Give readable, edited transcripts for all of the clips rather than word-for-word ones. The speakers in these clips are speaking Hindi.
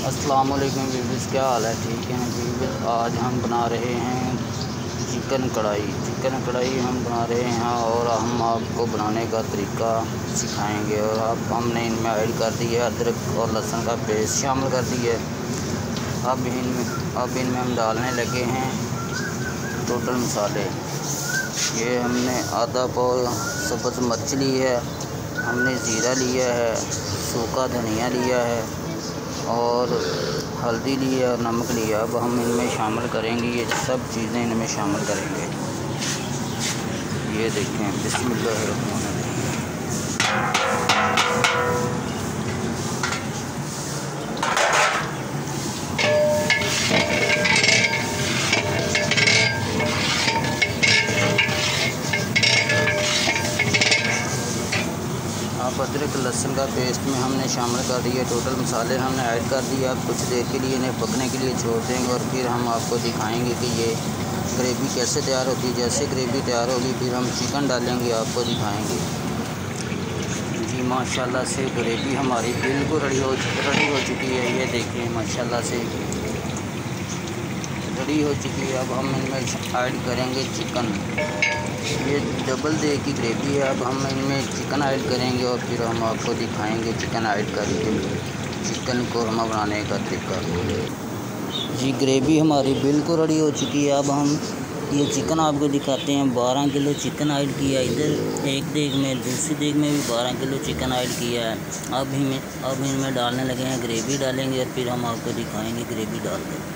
अस्सलाम वालेकुम व्यूअर्स, क्या हाल है? ठीक है व्यूअर्स, आज हम बना रहे हैं चिकन कढ़ाई हम बना रहे हैं और हम आपको बनाने का तरीका सिखाएंगे। और अब हमने इनमें ऐड कर दी है अदरक और लहसुन का पेस्ट शामिल कर दी है। अब इनमें हम डालने लगे हैं टोटल मसाले। ये हमने आधा पाव सब्ज़ मिर्च ली है, हमने ज़ीरा लिया है, सूखा धनिया लिया है और हल्दी लिया और नमक लिया। अब हम इनमें शामिल करेंगे, ये सब चीज़ें इनमें शामिल करेंगे। ये देखें, बिस्मिल्लाहिर्रहमानिर्रहीम। अब अदरक लहसुन का पेस्ट में हमने शामिल कर दिया, टोटल मसाले हमने ऐड कर दिए। अब कुछ देर के लिए इन्हें पकने के लिए छोड़ देंगे और फिर हम आपको दिखाएंगे कि ये ग्रेवी कैसे तैयार होती है। जैसे ग्रेवी तैयार होगी फिर हम चिकन डालेंगे, आपको दिखाएंगे। जी माशाल्लाह से ग्रेवी हमारी बिल्कुल रेडी हो चुकी है। ये देखिए माशाल्लाह से रेडी हो चुकी है। अब हम इनमें ऐड करेंगे चिकन। ये डबल डे की ग्रेवी है। अब हम इनमें चिकन ऐड करेंगे और फिर हम आपको दिखाएंगे चिकन ऐड करके चिकन कोरमा बनाने का तरीका। जी ग्रेवी हमारी बिल्कुल रेडी हो चुकी है। अब हम ये चिकन आपको दिखाते हैं। 12 किलो चिकन ऐड किया, इधर एक देग में, दूसरी देग में भी 12 किलो चिकन ऐड किया है। अब इनमें डालने लगे हैं, ग्रेवी डालेंगे और फिर हम आपको दिखाएंगे ग्रेवी डाल के।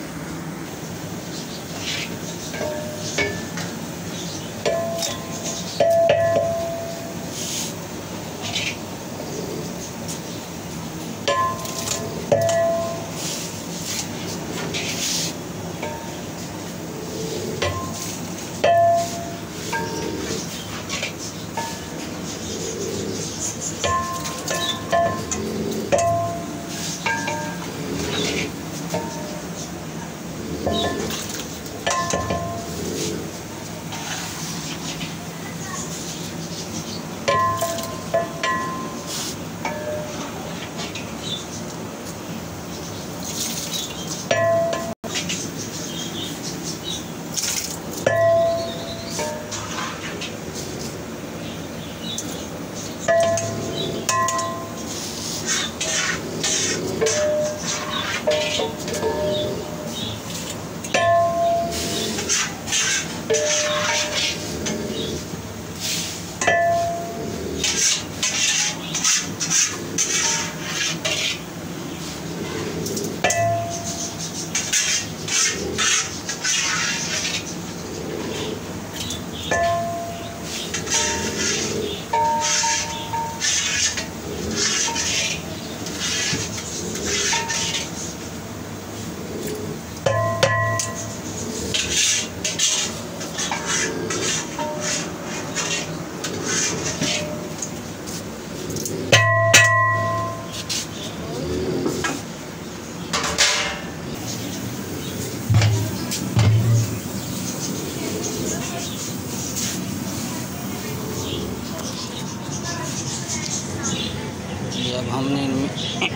अब हमने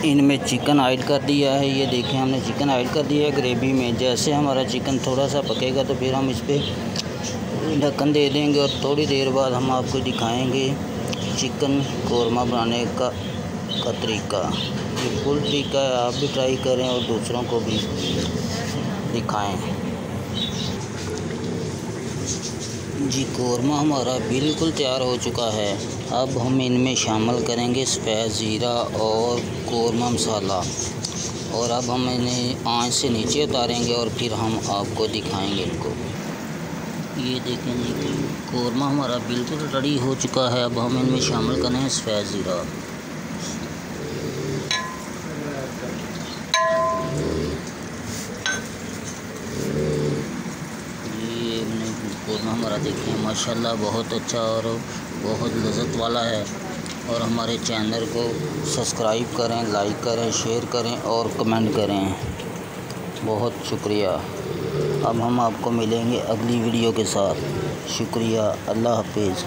इनमें चिकन ऐड कर दिया है। ये देखिए हमने चिकन ऐड कर दिया है ग्रेवी में। जैसे हमारा चिकन थोड़ा सा पकेगा तो फिर हम इस पर ढक्कन दे देंगे और थोड़ी देर बाद हम आपको दिखाएंगे चिकन कोरमा बनाने का तरीका। ये फुल तरीका है, आप भी ट्राई करें और दूसरों को भी दिखाएं। जी कोरमा हमारा बिल्कुल तैयार हो चुका है। अब हम इनमें शामिल करेंगे सफ़ेद ज़ीरा और कोरमा मसाला और अब हम इन्हें आंच से नीचे उतारेंगे और फिर हम आपको दिखाएंगे इनको। ये देखें जी कोरमा हमारा बिल्कुल रेडी हो चुका है। अब हम इनमें शामिल करें सफ़ेद ज़ीरा। कोरमा हमारा देखें माशाल्लाह बहुत अच्छा और बहुत लज़्ज़त वाला है। और हमारे चैनल को सब्सक्राइब करें, लाइक करें, शेयर करें और कमेंट करें। बहुत शुक्रिया। अब हम आपको मिलेंगे अगली वीडियो के साथ। शुक्रिया, अल्लाह हाफिज़।